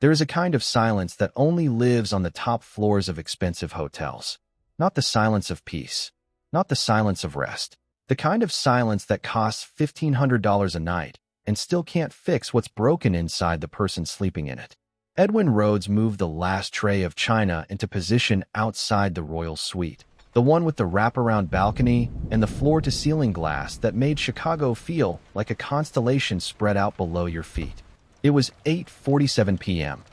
There is a kind of silence that only lives on the top floors of expensive hotels. Not the silence of peace. Not the silence of rest. The kind of silence that costs $1,500 a night and still can't fix what's broken inside the person sleeping in it. Edwin Rhodes moved the last tray of china into position outside the royal suite, the one with the wraparound balcony and the floor-to-ceiling glass that made Chicago feel like a constellation spread out below your feet. It was 8:47 p.m.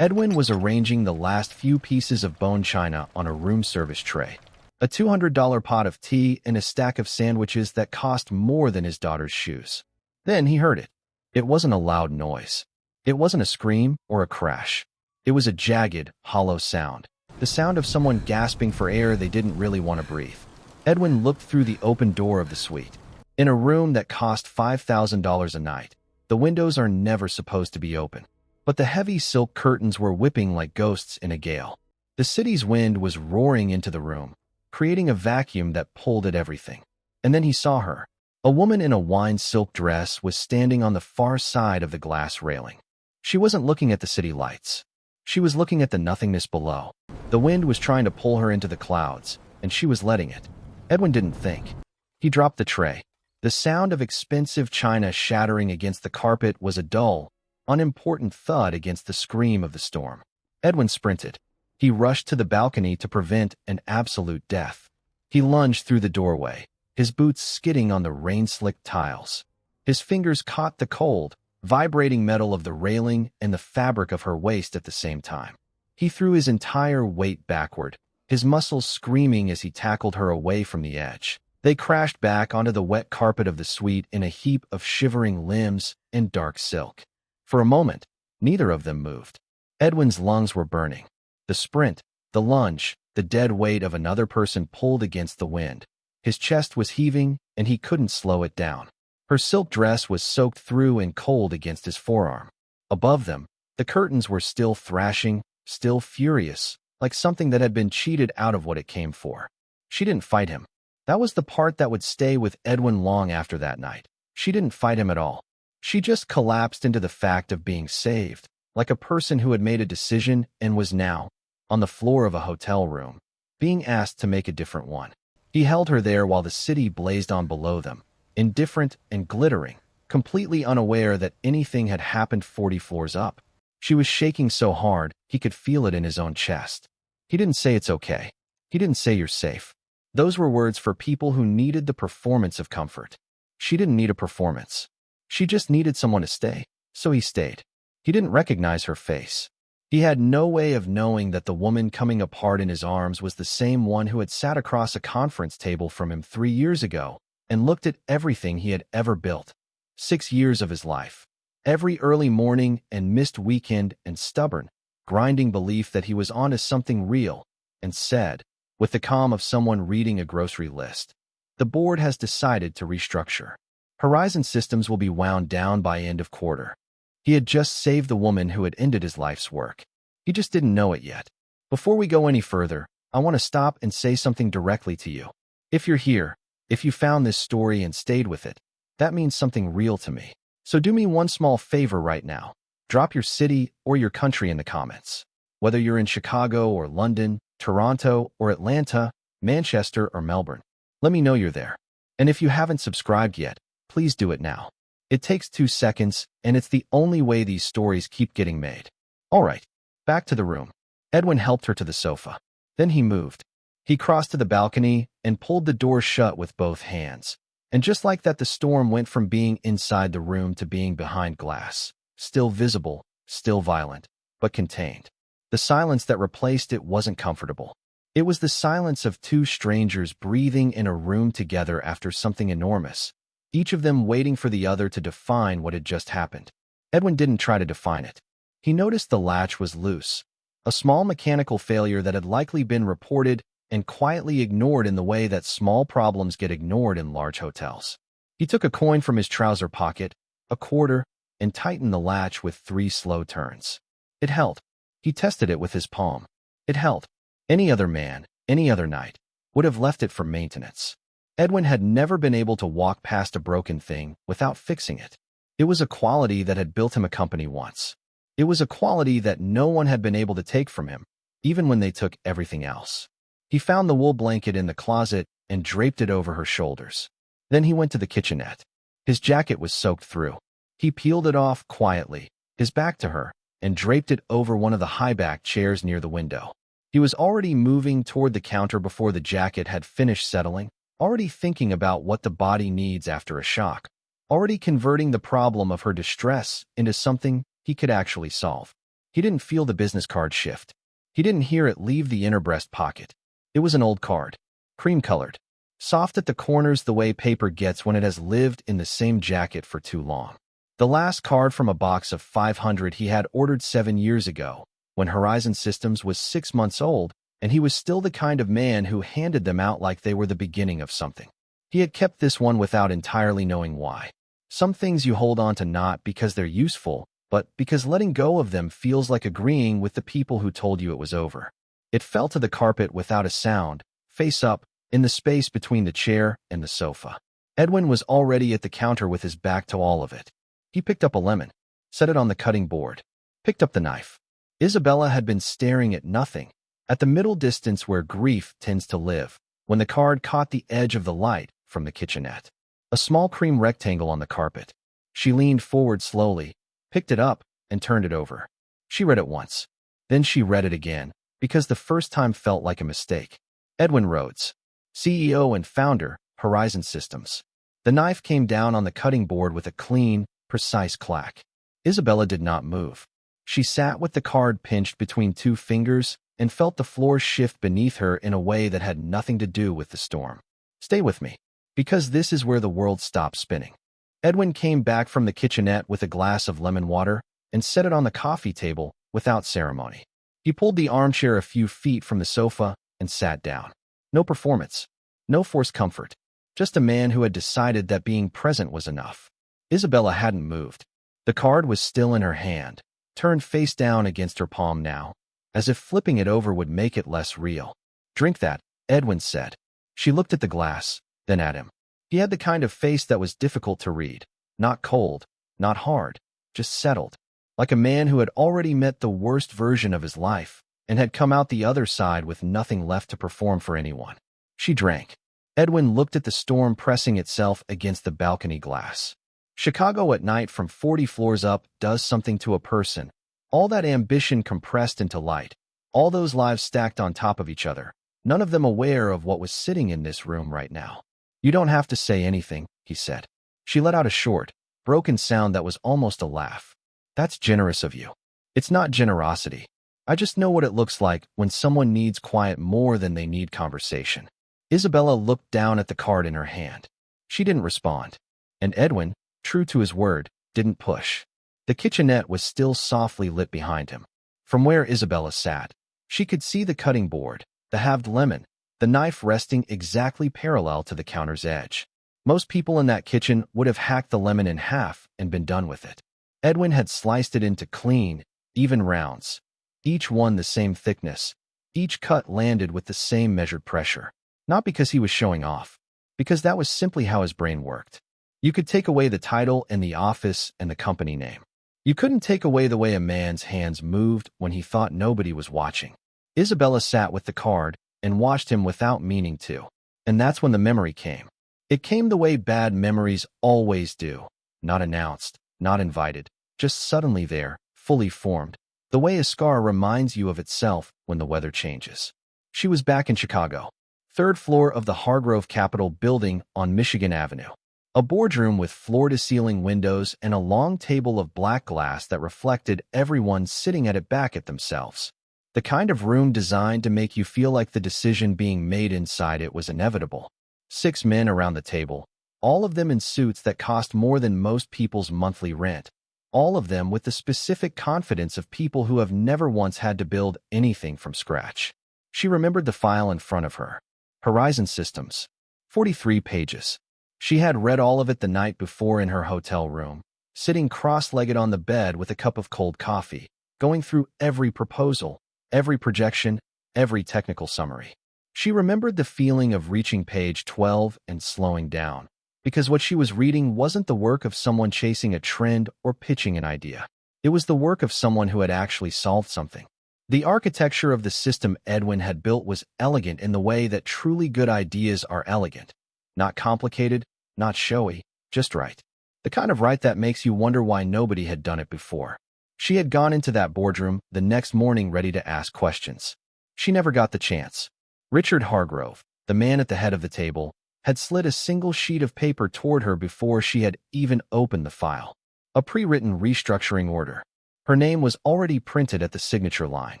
Edwin was arranging the last few pieces of bone china on a room service tray, a $200 pot of tea and a stack of sandwiches that cost more than his daughter's shoes. Then he heard it. It wasn't a loud noise. It wasn't a scream or a crash. It was a jagged, hollow sound. The sound of someone gasping for air they didn't really want to breathe. Edwin looked through the open door of the suite. In a room that cost $5,000 a night, the windows are never supposed to be open. But the heavy silk curtains were whipping like ghosts in a gale. The city's wind was roaring into the room, creating a vacuum that pulled at everything. And then he saw her. A woman in a wine silk dress was standing on the far side of the glass railing. She wasn't looking at the city lights. She was looking at the nothingness below. The wind was trying to pull her into the clouds, and she was letting it. Edwin didn't think. He dropped the tray. The sound of expensive china shattering against the carpet was a dull, unimportant thud against the scream of the storm. Edwin sprinted. He rushed to the balcony to prevent an absolute death. He lunged through the doorway, his boots skidding on the rain-slicked tiles. His fingers caught the cold, vibrating metal of the railing and the fabric of her waist at the same time. He threw his entire weight backward, his muscles screaming as he tackled her away from the edge. They crashed back onto the wet carpet of the suite in a heap of shivering limbs and dark silk. For a moment, neither of them moved. Edwin's lungs were burning. The sprint, the lunge, the dead weight of another person pulled against the wind. His chest was heaving, and he couldn't slow it down. Her silk dress was soaked through and cold against his forearm. Above them, the curtains were still thrashing, still furious, like something that had been cheated out of what it came for. She didn't fight him. That was the part that would stay with Edwin long after that night. She didn't fight him at all. She just collapsed into the fact of being saved, like a person who had made a decision and was now, on the floor of a hotel room, being asked to make a different one. He held her there while the city blazed on below them, indifferent and glittering, completely unaware that anything had happened 40 floors up. She was shaking so hard, he could feel it in his own chest. He didn't say it's okay. He didn't say you're safe. Those were words for people who needed the performance of comfort. She didn't need a performance. She just needed someone to stay, so he stayed. He didn't recognize her face. He had no way of knowing that the woman coming apart in his arms was the same one who had sat across a conference table from him 3 years ago and looked at everything he had ever built. 6 years of his life. Every early morning and missed weekend and stubborn, grinding belief that he was onto something real, and said, with the calm of someone reading a grocery list, "The board has decided to restructure. Horizon Systems will be wound down by end of quarter." He had just saved the woman who had ended his life's work. He just didn't know it yet. Before we go any further, I want to stop and say something directly to you. If you're here, if you found this story and stayed with it, that means something real to me. So do me one small favor right now. Drop your city or your country in the comments. Whether you're in Chicago or London, Toronto or Atlanta, Manchester or Melbourne, let me know you're there. And if you haven't subscribed yet, please do it now. It takes 2 seconds, and it's the only way these stories keep getting made. All right, back to the room. Edwin helped her to the sofa. Then he moved. He crossed to the balcony and pulled the door shut with both hands. And just like that, the storm went from being inside the room to being behind glass, still visible, still violent, but contained. The silence that replaced it wasn't comfortable. It was the silence of two strangers breathing in a room together after something enormous, each of them waiting for the other to define what had just happened. Edwin didn't try to define it. He noticed the latch was loose, a small mechanical failure that had likely been reported and quietly ignored in the way that small problems get ignored in large hotels. He took a coin from his trouser pocket, a quarter, and tightened the latch with 3 slow turns. It held. He tested it with his palm. It held. Any other man, any other night, would have left it for maintenance. Edwin had never been able to walk past a broken thing without fixing it. It was a quality that had built him a company once. It was a quality that no one had been able to take from him, even when they took everything else. He found the wool blanket in the closet and draped it over her shoulders. Then he went to the kitchenette. His jacket was soaked through. He peeled it off quietly, his back to her, and draped it over one of the high-backed chairs near the window. He was already moving toward the counter before the jacket had finished settling, already thinking about what the body needs after a shock, already converting the problem of her distress into something he could actually solve. He didn't feel the business card shift. He didn't hear it leave the inner breast pocket. It was an old card, cream-colored, soft at the corners the way paper gets when it has lived in the same jacket for too long. The last card from a box of 500 he had ordered 7 years ago, when Horizon Systems was 6 months old, and he was still the kind of man who handed them out like they were the beginning of something. He had kept this one without entirely knowing why. Some things you hold on to not because they're useful, but because letting go of them feels like agreeing with the people who told you it was over. It fell to the carpet without a sound, face up, in the space between the chair and the sofa. Edwin was already at the counter with his back to all of it. He picked up a lemon, set it on the cutting board, picked up the knife. Isabella had been staring at nothing, at the middle distance where grief tends to live, when the card caught the edge of the light from the kitchenette. A small cream rectangle on the carpet. She leaned forward slowly, picked it up, and turned it over. She read it once. Then she read it again, because the first time felt like a mistake. Edwin Rhodes, CEO and founder, Horizon Systems. The knife came down on the cutting board with a clean, precise clack. Isabella did not move. She sat with the card pinched between 2 fingers and felt the floor shift beneath her in a way that had nothing to do with the storm. Stay with me, because this is where the world stops spinning. Edwin came back from the kitchenette with a glass of lemon water and set it on the coffee table without ceremony. He pulled the armchair a few feet from the sofa and sat down. No performance, no forced comfort, just a man who had decided that being present was enough. Isabella hadn't moved. The card was still in her hand, turned face down against her palm now, as if flipping it over would make it less real. "Drink that," Edwin said. She looked at the glass, then at him. He had the kind of face that was difficult to read, not cold, not hard, just settled, like a man who had already met the worst version of his life and had come out the other side with nothing left to perform for anyone. She drank. Edwin looked at the storm pressing itself against the balcony glass. Chicago at night from 40 floors up does something to a person. All that ambition compressed into light, all those lives stacked on top of each other, none of them aware of what was sitting in this room right now. "You don't have to say anything," he said. She let out a short, broken sound that was almost a laugh. "That's generous of you." "It's not generosity. I just know what it looks like when someone needs quiet more than they need conversation." Isabella looked down at the card in her hand. She didn't respond. And Edwin, true to his word, didn't push. The kitchenette was still softly lit behind him. From where Isabella sat, she could see the cutting board, the halved lemon, the knife resting exactly parallel to the counter's edge. Most people in that kitchen would have hacked the lemon in half and been done with it. Edwin had sliced it into clean, even rounds, each one the same thickness. Each cut landed with the same measured pressure. Not because he was showing off, because that was simply how his brain worked. You could take away the title and the office and the company name. You couldn't take away the way a man's hands moved when he thought nobody was watching. Isabella sat with the card and watched him without meaning to. And that's when the memory came. It came the way bad memories always do. Not announced, not invited, just suddenly there, fully formed. The way a scar reminds you of itself when the weather changes. She was back in Chicago. 3rd floor of the Hargrove Capitol building on Michigan Avenue. A boardroom with floor-to-ceiling windows and a long table of black glass that reflected everyone sitting at it back at themselves. The kind of room designed to make you feel like the decision being made inside it was inevitable. 6 men around the table, all of them in suits that cost more than most people's monthly rent. All of them with the specific confidence of people who have never once had to build anything from scratch. She remembered the file in front of her. Horizon Systems. 43 pages. She had read all of it the night before in her hotel room, sitting cross-legged on the bed with a cup of cold coffee, going through every proposal, every projection, every technical summary. She remembered the feeling of reaching page 12 and slowing down, because what she was reading wasn't the work of someone chasing a trend or pitching an idea. It was the work of someone who had actually solved something. The architecture of the system Edwin had built was elegant in the way that truly good ideas are elegant. Not complicated, not showy, just right. The kind of right that makes you wonder why nobody had done it before. She had gone into that boardroom the next morning ready to ask questions. She never got the chance. Richard Hargrove, the man at the head of the table, had slid a single sheet of paper toward her before she had even opened the file. A pre-written restructuring order. Her name was already printed at the signature line.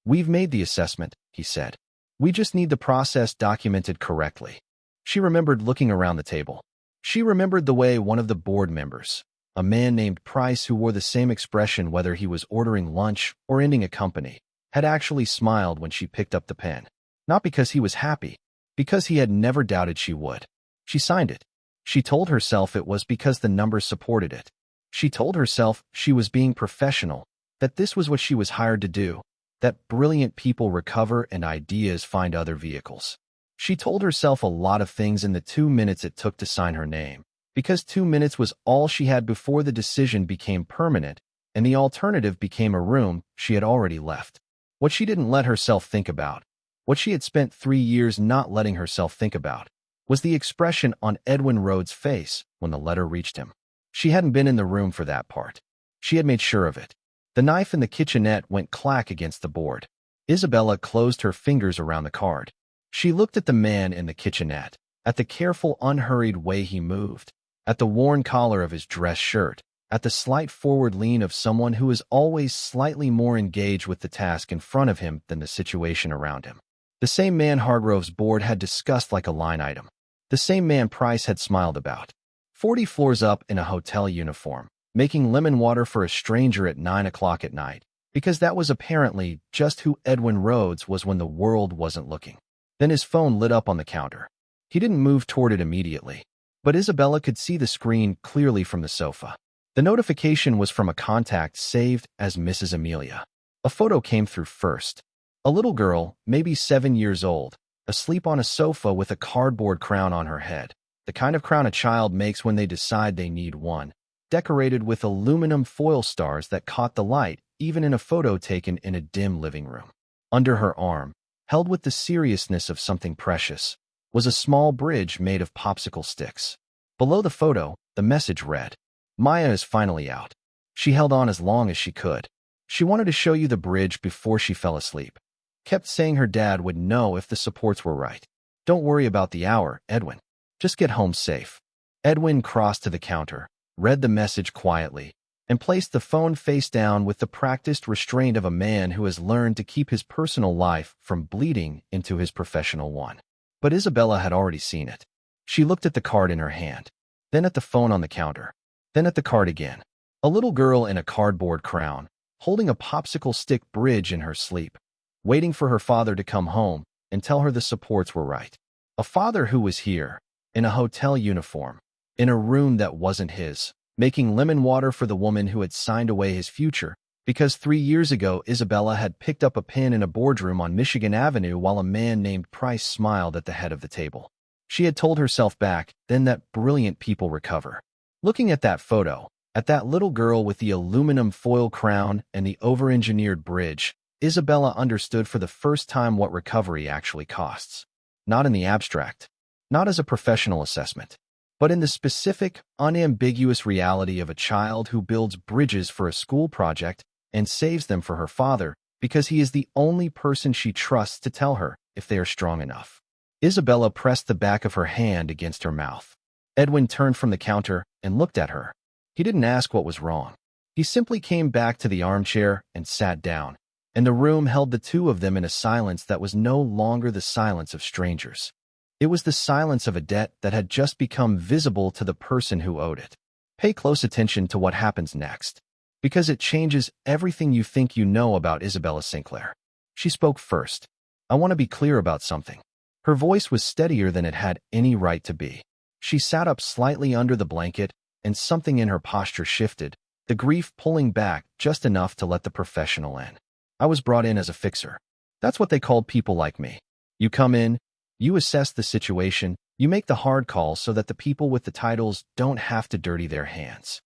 "We've made the assessment," he said. "We just need the process documented correctly." She remembered looking around the table. She remembered the way one of the board members, a man named Price who wore the same expression whether he was ordering lunch or ending a company, had actually smiled when she picked up the pen. Not because he was happy, because he had never doubted she would. She signed it. She told herself it was because the numbers supported it. She told herself she was being professional, that this was what she was hired to do, that brilliant people recover and ideas find other vehicles. She told herself a lot of things in the 2 minutes it took to sign her name, because 2 minutes was all she had before the decision became permanent, and the alternative became a room she had already left. What she didn't let herself think about, what she had spent 3 years not letting herself think about, was the expression on Edwin Rhodes' face when the letter reached him. She hadn't been in the room for that part. She had made sure of it. The knife in the kitchenette went clack against the board. Isabella closed her fingers around the card. She looked at the man in the kitchenette, at the careful, unhurried way he moved, at the worn collar of his dress shirt, at the slight forward lean of someone who is always slightly more engaged with the task in front of him than the situation around him. The same man Hargrove's board had discussed like a line item. The same man Price had smiled about. 40 floors up in a hotel uniform, making lemon water for a stranger at 9 o'clock at night, because that was apparently just who Edwin Rhodes was when the world wasn't looking. Then his phone lit up on the counter. He didn't move toward it immediately, but Isabella could see the screen clearly from the sofa. The notification was from a contact saved as Mrs. Amelia. A photo came through first. A little girl, maybe 7 years old, asleep on a sofa with a cardboard crown on her head, the kind of crown a child makes when they decide they need one, decorated with aluminum foil stars that caught the light, even in a photo taken in a dim living room. Under her arm, held with the seriousness of something precious, was a small bridge made of popsicle sticks. Below the photo, the message read, "Maya is finally out." She held on as long as she could. She wanted to show you the bridge before she fell asleep. Kept saying her dad would know if the supports were right. "Don't worry about the hour, Edwin. Just get home safe." Edwin crossed to the counter, read the message quietly, and placed the phone face down with the practiced restraint of a man who has learned to keep his personal life from bleeding into his professional one. But Isabella had already seen it. She looked at the card in her hand, then at the phone on the counter, then at the card again. A little girl in a cardboard crown, holding a popsicle stick bridge in her sleep, waiting for her father to come home and tell her the supports were right. A father who was here, in a hotel uniform, in a room that wasn't his, making lemon water for the woman who had signed away his future, because 3 years ago Isabella had picked up a pen in a boardroom on Michigan Avenue while a man named Price smiled at the head of the table. She had told herself back then that brilliant people recover. Looking at that photo, at that little girl with the aluminum foil crown and the over-engineered bridge, Isabella understood for the first time what recovery actually costs. Not in the abstract, not as a professional assessment, but in the specific, unambiguous reality of a child who builds bridges for a school project and saves them for her father because he is the only person she trusts to tell her if they are strong enough. Isabella pressed the back of her hand against her mouth. Edwin turned from the counter and looked at her. He didn't ask what was wrong. He simply came back to the armchair and sat down, and the room held the two of them in a silence that was no longer the silence of strangers. It was the silence of a debt that had just become visible to the person who owed it. Pay close attention to what happens next, because it changes everything you think you know about Isabella Sinclair. She spoke first. "I want to be clear about something." Her voice was steadier than it had any right to be. She sat up slightly under the blanket, and something in her posture shifted, the grief pulling back just enough to let the professional in. "I was brought in as a fixer. That's what they called people like me. You come in, you assess the situation, you make the hard calls so that the people with the titles don't have to dirty their hands."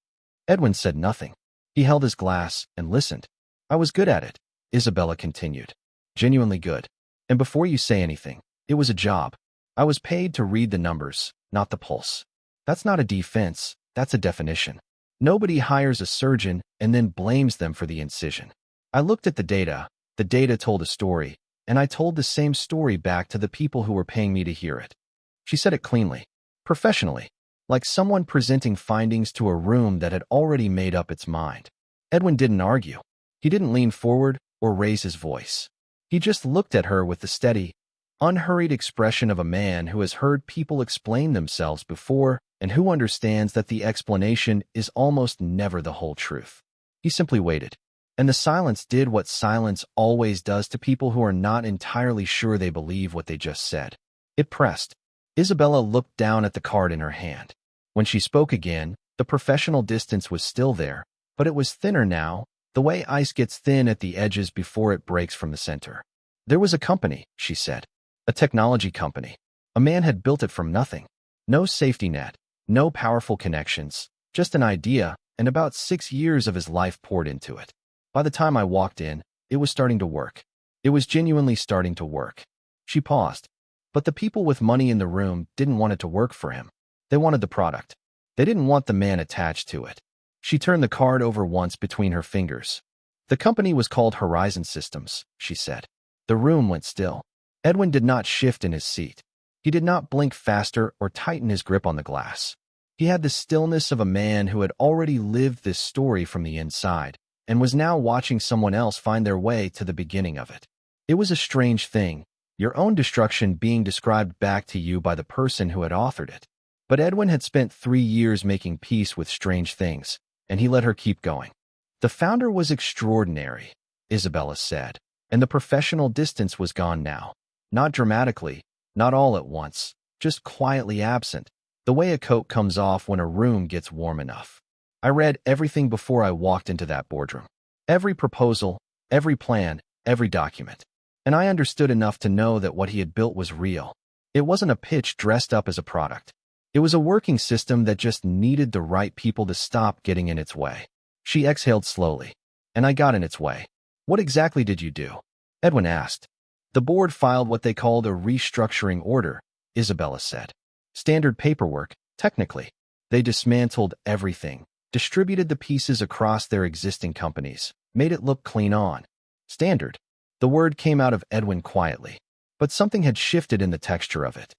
Edwin said nothing. He held his glass and listened. I was good at it, Isabella continued. Genuinely good. And before you say anything, it was a job. I was paid to read the numbers, not the pulse. That's not a defense, that's a definition. Nobody hires a surgeon and then blames them for the incision. I looked at the data told a story, and I told the same story back to the people who were paying me to hear it. She said it cleanly, professionally, like someone presenting findings to a room that had already made up its mind. Edwin didn't argue. He didn't lean forward or raise his voice. He just looked at her with the steady, unhurried expression of a man who has heard people explain themselves before and who understands that the explanation is almost never the whole truth. He simply waited. And the silence did what silence always does to people who are not entirely sure they believe what they just said. It pressed. Isabella looked down at the card in her hand. When she spoke again, the professional distance was still there, but it was thinner now, the way ice gets thin at the edges before it breaks from the center. There was a company, she said. A technology company. A man had built it from nothing. No safety net, no powerful connections, just an idea, and about 6 years of his life poured into it. By the time I walked in, it was starting to work. It was genuinely starting to work. She paused. But the people with money in the room didn't want it to work for him. They wanted the product. They didn't want the man attached to it. She turned the card over once between her fingers. The company was called Horizon Systems, she said. The room went still. Edwin did not shift in his seat. He did not blink faster or tighten his grip on the glass. He had the stillness of a man who had already lived this story from the inside, and was now watching someone else find their way to the beginning of it. It was a strange thing, your own destruction being described back to you by the person who had authored it. But Edwin had spent 3 years making peace with strange things, and he let her keep going. The founder was extraordinary, Isabella said, and the professional distance was gone now. Not dramatically, not all at once, just quietly absent, the way a coat comes off when a room gets warm enough. I read everything before I walked into that boardroom. Every proposal, every plan, every document. And I understood enough to know that what he had built was real. It wasn't a pitch dressed up as a product. It was a working system that just needed the right people to stop getting in its way. She exhaled slowly. And I got in its way. What exactly did you do? Edwin asked. The board filed what they called a restructuring order, Isabella said. Standard paperwork, technically. They dismantled everything. Distributed the pieces across their existing companies, made it look clean on. Standard. The word came out of Edwin quietly, but something had shifted in the texture of it.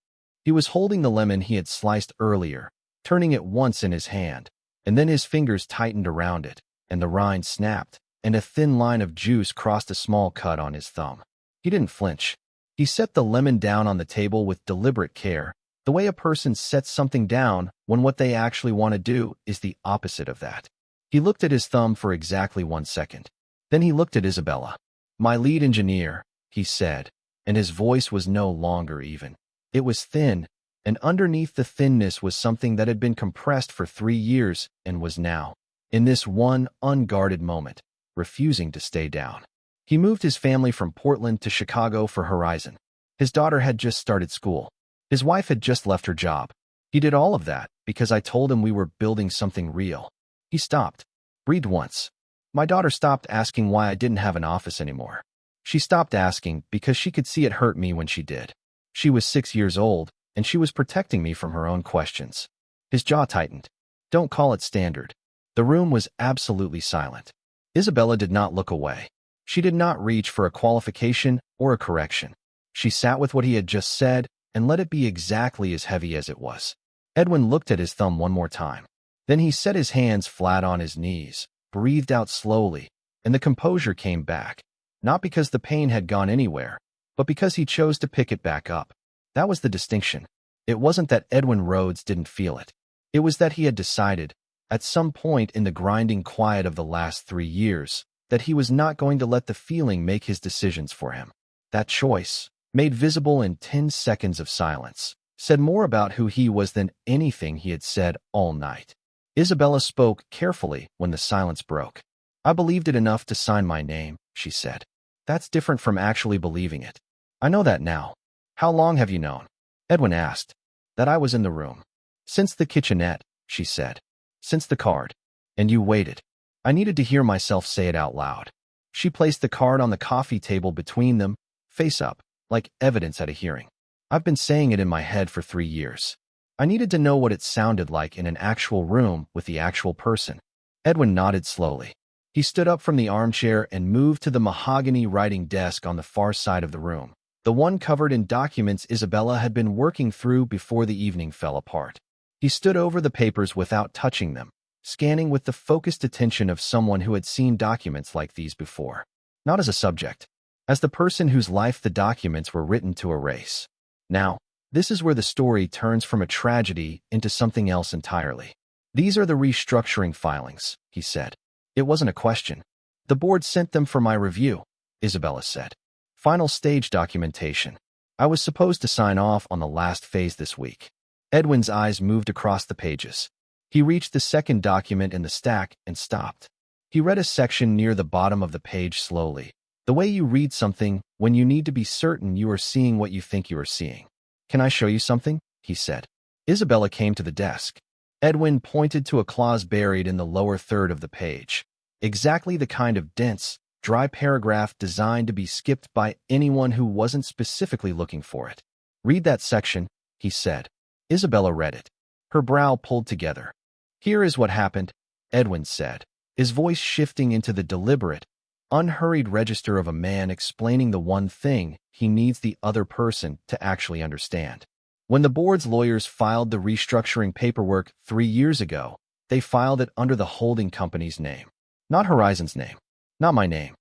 He was holding the lemon he had sliced earlier, turning it once in his hand, and then his fingers tightened around it, and the rind snapped, and a thin line of juice crossed a small cut on his thumb. He didn't flinch. He set the lemon down on the table with deliberate care, the way a person sets something down when what they actually want to do is the opposite of that. He looked at his thumb for exactly 1 second. Then he looked at Isabella. My lead engineer, he said, and his voice was no longer even. It was thin, and underneath the thinness was something that had been compressed for 3 years and was now, in this one unguarded moment, refusing to stay down. He moved his family from Portland to Chicago for Horizon. His daughter had just started school. His wife had just left her job. He did all of that because I told him we were building something real. He stopped, breathed once. My daughter stopped asking why I didn't have an office anymore. She stopped asking because she could see it hurt me when she did. She was 6 years old, and she was protecting me from her own questions. His jaw tightened. Don't call it standard. The room was absolutely silent. Isabella did not look away. She did not reach for a qualification or a correction. She sat with what he had just said and let it be exactly as heavy as it was. Edwin looked at his thumb one more time. Then he set his hands flat on his knees, breathed out slowly, and the composure came back, not because the pain had gone anywhere, but because he chose to pick it back up. That was the distinction. It wasn't that Edwin Rhodes didn't feel it. It was that he had decided, at some point in the grinding quiet of the last 3 years, that he was not going to let the feeling make his decisions for him. That choice, made visible in 10 seconds of silence, said more about who he was than anything he had said all night. Isabella spoke carefully when the silence broke. I believed it enough to sign my name, she said. That's different from actually believing it. I know that now. How long have you known? Edwin asked. That I was in the room. Since the kitchenette, she said. Since the card. And you waited. I needed to hear myself say it out loud. She placed the card on the coffee table between them, face up, like evidence at a hearing. I've been saying it in my head for 3 years. I needed to know what it sounded like in an actual room with the actual person. Edwin nodded slowly. He stood up from the armchair and moved to the mahogany writing desk on the far side of the room, the one covered in documents Isabella had been working through before the evening fell apart. He stood over the papers without touching them, scanning with the focused attention of someone who had seen documents like these before. Not as a subject, as the person whose life the documents were written to erase. Now, this is where the story turns from a tragedy into something else entirely. These are the restructuring filings, he said. It wasn't a question. The board sent them for my review, Isabella said. Final stage documentation. I was supposed to sign off on the last phase this week. Edwin's eyes moved across the pages. He reached the second document in the stack and stopped. He read a section near the bottom of the page slowly. The way you read something when you need to be certain you are seeing what you think you are seeing. Can I show you something? He said. Isabella came to the desk. Edwin pointed to a clause buried in the lower third of the page. Exactly the kind of dense, dry paragraph designed to be skipped by anyone who wasn't specifically looking for it. Read that section, he said. Isabella read it. Her brow pulled together. Here is what happened, Edwin said, his voice shifting into the deliberate, unhurried register of a man explaining the one thing he needs the other person to actually understand. When the board's lawyers filed the restructuring paperwork 3 years ago, they filed it under the holding company's name. Not Horizon's name. Not my name.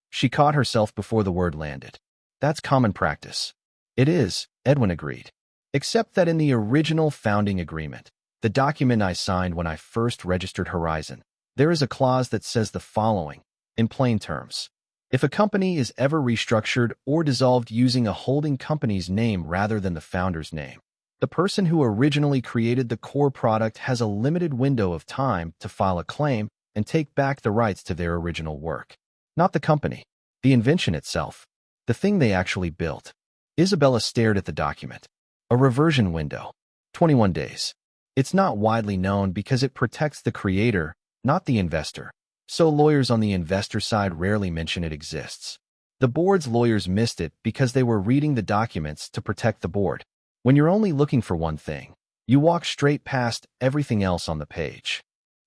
She caught herself before the word landed. That's common practice. It is, Edwin agreed. Except that in the original founding agreement, the document I signed when I first registered Horizon, there is a clause that says the following, in plain terms. If a company is ever restructured or dissolved using a holding company's name rather than the founder's name, the person who originally created the core product has a limited window of time to file a claim and take back the rights to their original work. Not the company, the invention itself, the thing they actually built. Isabella stared at the document. A reversion window. 21 days. It's not widely known because it protects the creator, not the investor. So lawyers on the investor side rarely mention it exists. The board's lawyers missed it because they were reading the documents to protect the board. When you're only looking for one thing, you walk straight past everything else on the page.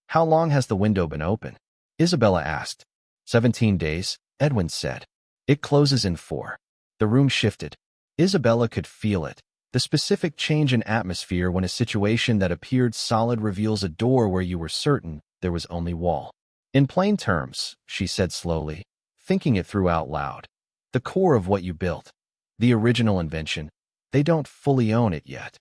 How long has the window been open? Isabella asked. 17 days, Edwin said. It closes in 4. The room shifted. Isabella could feel it. The specific change in atmosphere when a situation that appeared solid reveals a door where you were certain there was only wall. In plain terms, she said slowly, thinking it through out loud. The core of what you built, the original invention, they don't fully own it yet.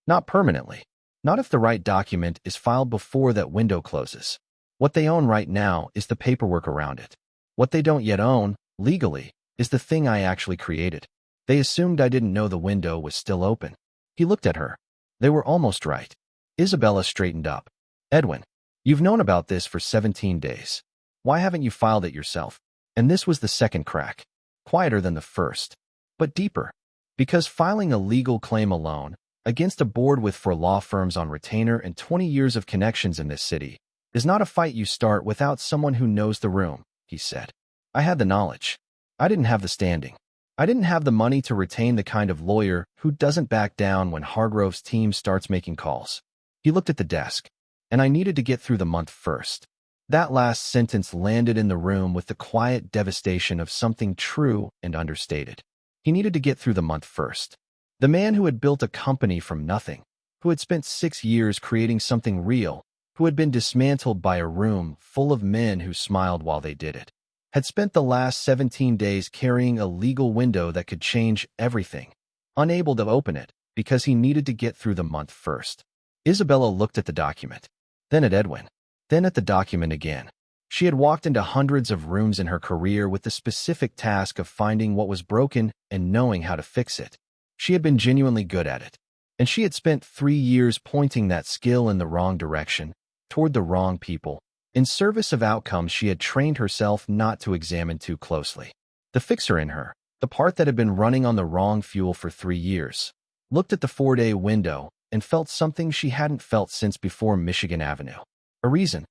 Not permanently. Not if the right document is filed before that window closes. What they own right now is the paperwork around it. What they don't yet own, legally, is the thing I actually created. They assumed I didn't know the window was still open. He looked at her. They were almost right. Isabella straightened up. Edwin, you've known about this for 17 days. Why haven't you filed it yourself? And this was the second crack. Quieter than the first, but deeper. Because filing a legal claim alone, against a board with 4 law firms on retainer and 20 years of connections in this city, is not a fight you start without someone who knows the room, he said. I had the knowledge. I didn't have the standing. I didn't have the money to retain the kind of lawyer who doesn't back down when Hargrove's team starts making calls. He looked at the desk. And I needed to get through the month first. That last sentence landed in the room with the quiet devastation of something true and understated. He needed to get through the month first. The man who had built a company from nothing, who had spent 6 years creating something real, who had been dismantled by a room full of men who smiled while they did it, had spent the last 17 days carrying a legal window that could change everything, unable to open it because he needed to get through the month first. Isabella looked at the document, then at Edwin, then at the document again. She had walked into hundreds of rooms in her career with the specific task of finding what was broken and knowing how to fix it. She had been genuinely good at it, and she had spent 3 years pointing that skill in the wrong direction, toward the wrong people. In service of outcomes she had trained herself not to examine too closely. The fixer in her, the part that had been running on the wrong fuel for 3 years, looked at the 4-day window and felt something she hadn't felt since before Michigan Avenue. A reason.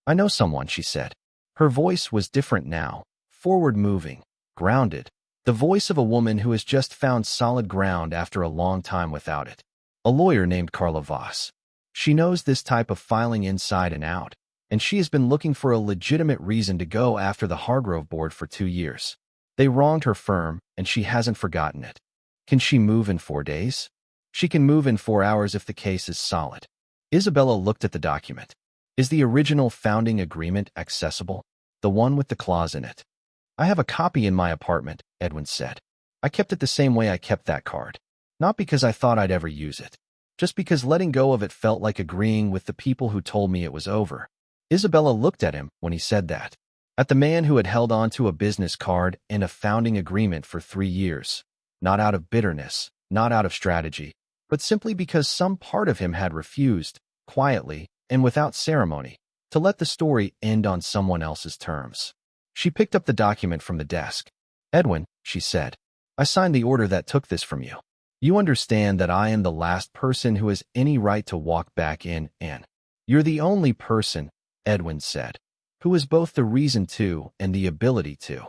I know someone, she said. Her voice was different now, forward-moving, grounded, the voice of a woman who has just found solid ground after a long time without it. A lawyer named Carla Voss. She knows this type of filing inside and out, and she has been looking for a legitimate reason to go after the Hargrove board for 2 years. They wronged her firm, and she hasn't forgotten it. Can she move in 4 days? She can move in 4 hours if the case is solid. Isabella looked at the document. Is the original founding agreement accessible? The one with the clause in it? I have a copy in my apartment, Edwin said. I kept it the same way I kept that card. Not because I thought I'd ever use it. Just because letting go of it felt like agreeing with the people who told me it was over. Isabella looked at him when he said that. At the man who had held on to a business card and a founding agreement for 3 years. Not out of bitterness, not out of strategy, but simply because some part of him had refused, quietly and without ceremony, to let the story end on someone else's terms. She picked up the document from the desk. Edwin, she said, I signed the order that took this from you. You understand that I am the last person who has any right to walk back in, and you're the only person, Edwin said, who is both the reason to and the ability to.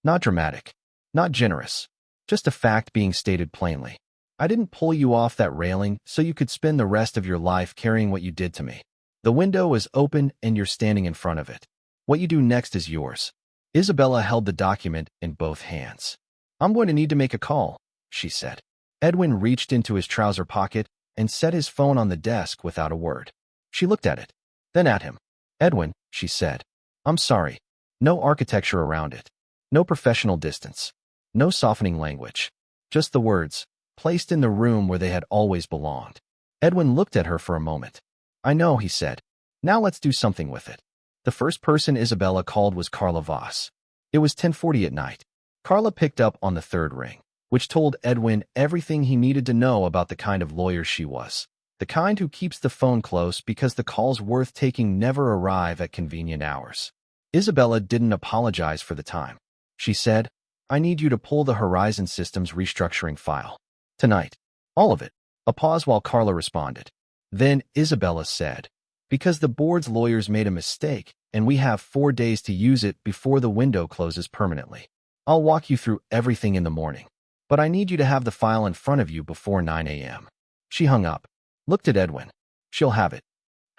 Not dramatic, not generous, just a fact being stated plainly. I didn't pull you off that railing so you could spend the rest of your life carrying what you did to me. The window is open and you're standing in front of it. What you do next is yours. Isabella held the document in both hands. I'm going to need to make a call, she said. Edwin reached into his trouser pocket and set his phone on the desk without a word. She looked at it, then at him. Edwin, she said, I'm sorry. No architecture around it. No professional distance. No softening language. Just the words, placed in the room where they had always belonged. Edwin looked at her for a moment. I know, he said. Now let's do something with it. The first person Isabella called was Carla Voss. It was 10:40 at night. Carla picked up on the third ring, which told Edwin everything he needed to know about the kind of lawyer she was. The kind who keeps the phone close because the calls worth taking never arrive at convenient hours. Isabella didn't apologize for the time. She said, I need you to pull the Horizon Systems restructuring file. Tonight. All of it. A pause while Carla responded. Then Isabella said, because the board's lawyers made a mistake, and we have 4 days to use it before the window closes permanently. I'll walk you through everything in the morning, but I need you to have the file in front of you before 9 a.m. She hung up, looked at Edwin. She'll have it.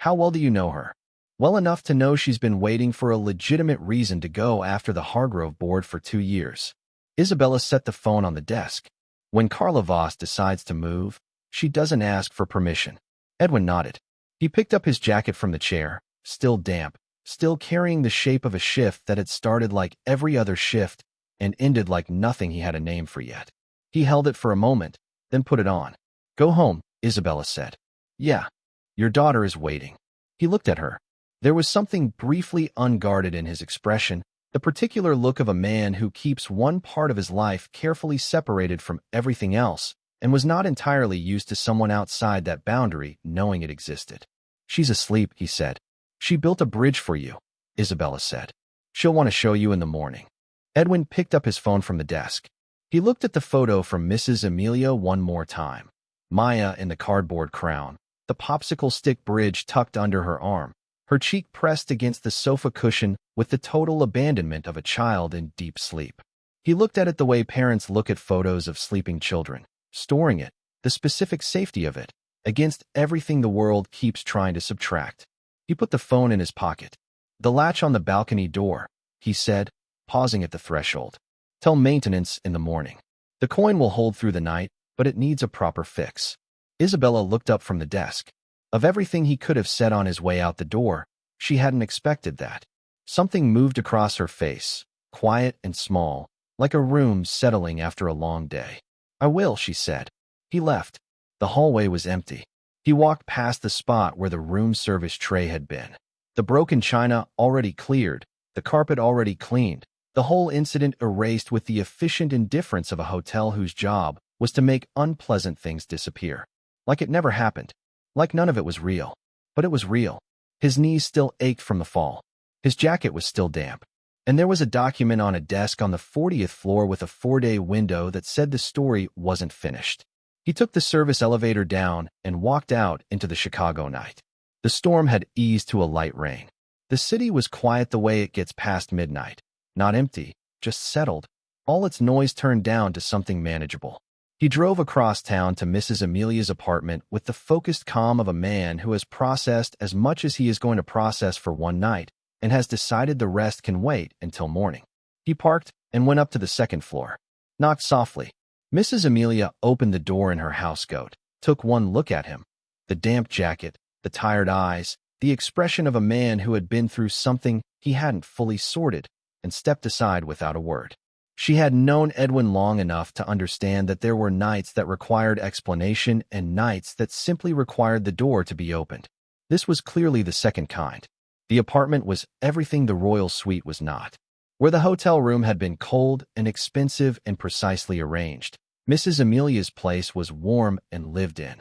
How well do you know her? Well enough to know she's been waiting for a legitimate reason to go after the Hargrove board for 2 years. Isabella set the phone on the desk. When Carla Voss decides to move, she doesn't ask for permission. Edwin nodded. He picked up his jacket from the chair, still damp, still carrying the shape of a shift that had started like every other shift and ended like nothing he had a name for yet. He held it for a moment, then put it on. Go home, Isabella said. Yeah. Your daughter is waiting. He looked at her. There was something briefly unguarded in his expression, the particular look of a man who keeps one part of his life carefully separated from everything else, and was not entirely used to someone outside that boundary knowing it existed. She's asleep, he said. She built a bridge for you, Isabella said. She'll want to show you in the morning. Edwin picked up his phone from the desk. He looked at the photo from Mrs. Amelia one more time. Maya in the cardboard crown, the popsicle stick bridge tucked under her arm, her cheek pressed against the sofa cushion with the total abandonment of a child in deep sleep. He looked at it the way parents look at photos of sleeping children, storing it, the specific safety of it, against everything the world keeps trying to subtract. He put the phone in his pocket. The latch on the balcony door, he said, pausing at the threshold. Tell maintenance in the morning. The coin will hold through the night, but it needs a proper fix. Isabella looked up from the desk. Of everything he could have said on his way out the door, she hadn't expected that. Something moved across her face, quiet and small, like a room settling after a long day. I will, she said. He left. The hallway was empty. He walked past the spot where the room service tray had been. The broken china already cleared, the carpet already cleaned, the whole incident erased with the efficient indifference of a hotel whose job was to make unpleasant things disappear. Like it never happened. Like none of it was real. But it was real. His knees still ached from the fall. His jacket was still damp. And there was a document on a desk on the 40th floor with a 4-day window that said the story wasn't finished. He took the service elevator down and walked out into the Chicago night. The storm had eased to a light rain. The city was quiet the way it gets past midnight. Not empty, just settled. All its noise turned down to something manageable. He drove across town to Mrs. Amelia's apartment with the focused calm of a man who has processed as much as he is going to process for one night and has decided the rest can wait until morning. He parked and went up to the second floor. Knocked softly. Mrs. Amelia opened the door in her housecoat, took one look at him. The damp jacket, the tired eyes, the expression of a man who had been through something he hadn't fully sorted, and stepped aside without a word. She had known Edwin long enough to understand that there were nights that required explanation and nights that simply required the door to be opened. This was clearly the second kind. The apartment was everything the royal suite was not. Where the hotel room had been cold and expensive and precisely arranged, Mrs. Amelia's place was warm and lived in.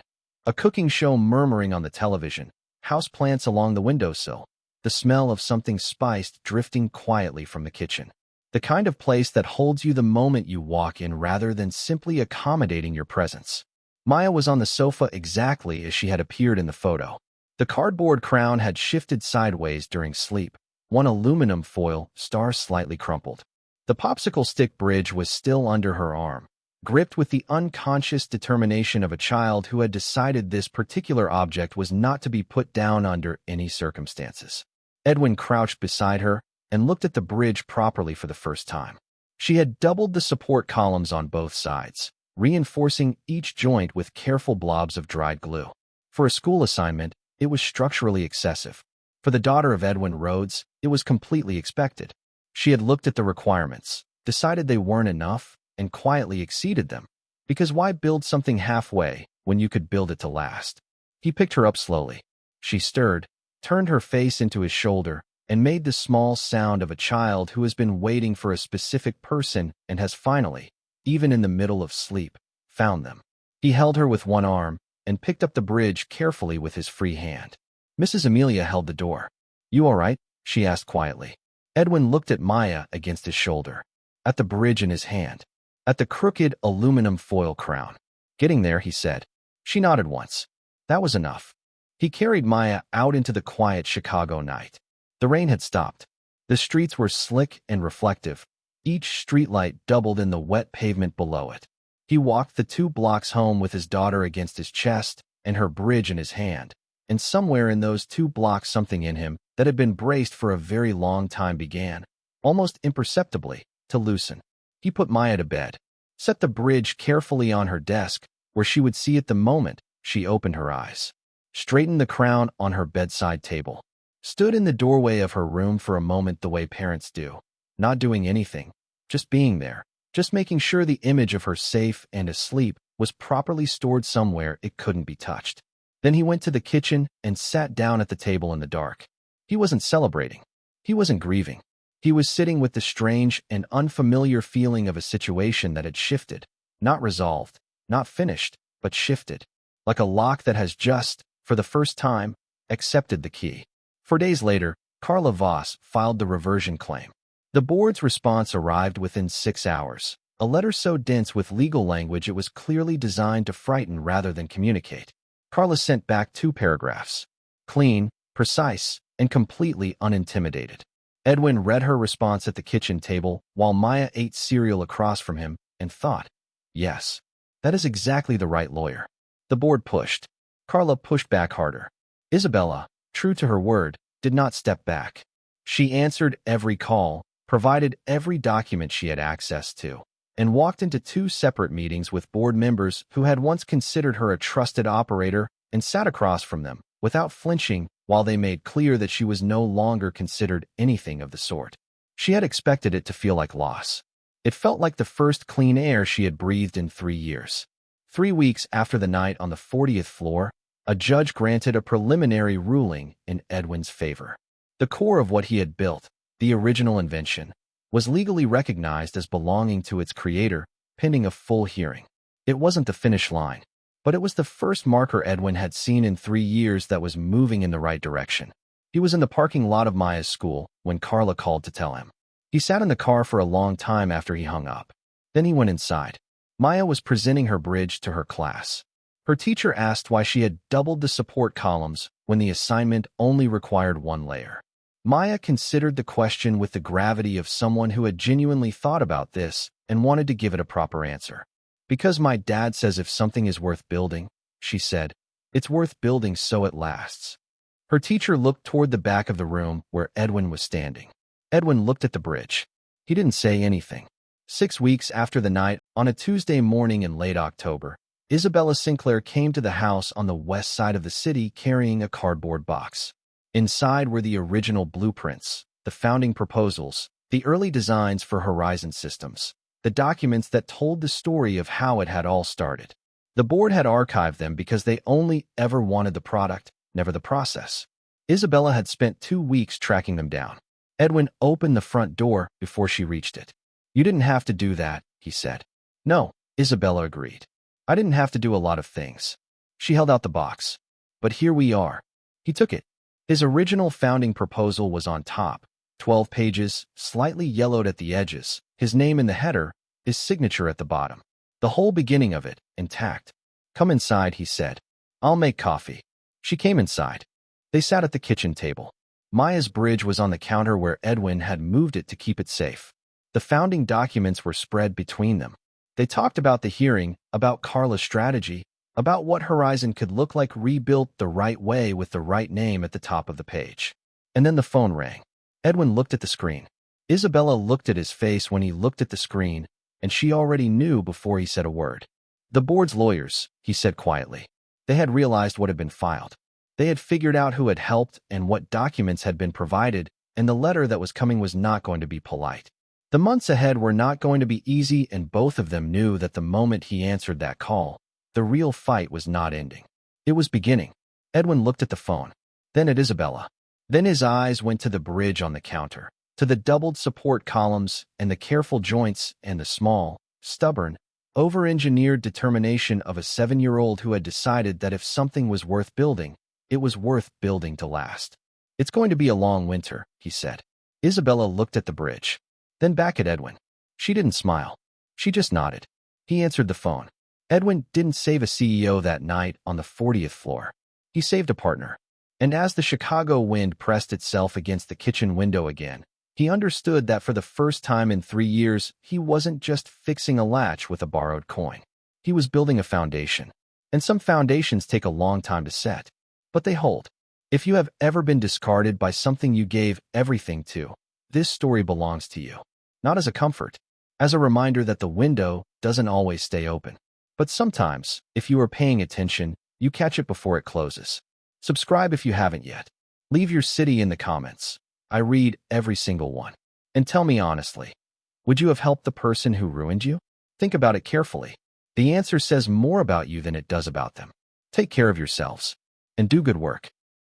A cooking show murmuring on the television, houseplants along the windowsill, the smell of something spiced drifting quietly from the kitchen. The kind of place that holds you the moment you walk in rather than simply accommodating your presence. Maya was on the sofa exactly as she had appeared in the photo. The cardboard crown had shifted sideways during sleep, one aluminum foil star slightly crumpled. The popsicle stick bridge was still under her arm, gripped with the unconscious determination of a child who had decided this particular object was not to be put down under any circumstances. Edwin crouched beside her and looked at the bridge properly for the first time. She had doubled the support columns on both sides, reinforcing each joint with careful blobs of dried glue. For a school assignment, it was structurally excessive. For the daughter of Edwin Rhodes, it was completely expected. She had looked at the requirements, decided they weren't enough, and quietly exceeded them. Because why build something halfway when you could build it to last? He picked her up slowly. She stirred, turned her face into his shoulder, and made the small sound of a child who has been waiting for a specific person and has finally, even in the middle of sleep, found them. He held her with one arm and picked up the bridge carefully with his free hand. Mrs. Amelia held the door. "You all right?" she asked quietly. Edwin looked at Maya against his shoulder, at the bridge in his hand, at the crooked aluminum foil crown. "Getting there," he said. She nodded once. That was enough. He carried Maya out into the quiet Chicago night. The rain had stopped. The streets were slick and reflective. Each streetlight doubled in the wet pavement below it. He walked the 2 blocks home with his daughter against his chest and her bridge in his hand, and somewhere in those 2 blocks something in him that had been braced for a very long time began, almost imperceptibly, to loosen. He put Maya to bed, set the bridge carefully on her desk where she would see it the moment she opened her eyes, straightened the crown on her bedside table, stood in the doorway of her room for a moment the way parents do, not doing anything, just being there, just making sure the image of her safe and asleep was properly stored somewhere it couldn't be touched. Then he went to the kitchen and sat down at the table in the dark. He wasn't celebrating. He wasn't grieving. He was sitting with the strange and unfamiliar feeling of a situation that had shifted, not resolved, not finished, but shifted, like a lock that has just, for the first time, accepted the key. 4 days later, Carla Voss filed the reversion claim. The board's response arrived within 6 hours, a letter so dense with legal language it was clearly designed to frighten rather than communicate. Carla sent back 2 paragraphs. Clean, precise, and completely unintimidated. Edwin read her response at the kitchen table while Maya ate cereal across from him and thought, yes, that is exactly the right lawyer. The board pushed. Carla pushed back harder. Isabella, true to her word, did not step back. She answered every call, provided every document she had access to, and walked into 2 separate meetings with board members who had once considered her a trusted operator and sat across from them, without flinching, while they made clear that she was no longer considered anything of the sort. She had expected it to feel like loss. It felt like the first clean air she had breathed in 3 years. 3 weeks after the night on the 40th floor, a judge granted a preliminary ruling in Edwin's favor. The core of what he had built, the original invention, was legally recognized as belonging to its creator, pending a full hearing. It wasn't the finish line, but it was the first marker Edwin had seen in 3 years that was moving in the right direction. He was in the parking lot of Maya's school when Carla called to tell him. He sat in the car for a long time after he hung up. Then he went inside. Maya was presenting her bridge to her class. Her teacher asked why she had doubled the support columns when the assignment only required 1 layer. Maya considered the question with the gravity of someone who had genuinely thought about this and wanted to give it a proper answer. Because my dad says if something is worth building, she said, it's worth building so it lasts. Her teacher looked toward the back of the room where Edwin was standing. Edwin looked at the bridge. He didn't say anything. 6 weeks after the night, on a Tuesday morning in late October, Isabella Sinclair came to the house on the west side of the city carrying a cardboard box. Inside were the original blueprints, the founding proposals, the early designs for Horizon Systems, the documents that told the story of how it had all started. The board had archived them because they only ever wanted the product, never the process. Isabella had spent 2 weeks tracking them down. Edwin opened the front door before she reached it. You didn't have to do that, he said. No, Isabella agreed. I didn't have to do a lot of things. She held out the box. But here we are. He took it. His original founding proposal was on top, 12 pages, slightly yellowed at the edges, his name in the header, his signature at the bottom. The whole beginning of it, intact. Come inside, he said. I'll make coffee. She came inside. They sat at the kitchen table. Maya's bridge was on the counter where Edwin had moved it to keep it safe. The founding documents were spread between them. They talked about the hearing, about Carla's strategy, about what Horizon could look like rebuilt the right way with the right name at the top of the page. And then the phone rang. Edwin looked at the screen. Isabella looked at his face when he looked at the screen, and she already knew before he said a word. The board's lawyers, he said quietly. They had realized what had been filed. They had figured out who had helped and what documents had been provided, and the letter that was coming was not going to be polite. The months ahead were not going to be easy, and both of them knew that the moment he answered that call, the real fight was not ending. It was beginning. Edwin looked at the phone, then at Isabella. Then his eyes went to the bridge on the counter, to the doubled support columns and the careful joints and the small, stubborn, over-engineered determination of a 7-year-old who had decided that if something was worth building, it was worth building to last. It's going to be a long winter, he said. Isabella looked at the bridge, then back at Edwin. She didn't smile. She just nodded. He answered the phone. Edwin didn't save a CEO that night on the 40th floor. He saved a partner. And as the Chicago wind pressed itself against the kitchen window again, he understood that for the first time in 3 years, he wasn't just fixing a latch with a borrowed coin. He was building a foundation. And some foundations take a long time to set. But they hold. If you have ever been discarded by something you gave everything to, this story belongs to you. Not as a comfort, as a reminder that the window doesn't always stay open. But sometimes, if you are paying attention, you catch it before it closes. Subscribe if you haven't yet. Leave your city in the comments. I read every single one. And tell me honestly, would you have helped the person who ruined you? Think about it carefully. The answer says more about you than it does about them. Take care of yourselves. And do good work.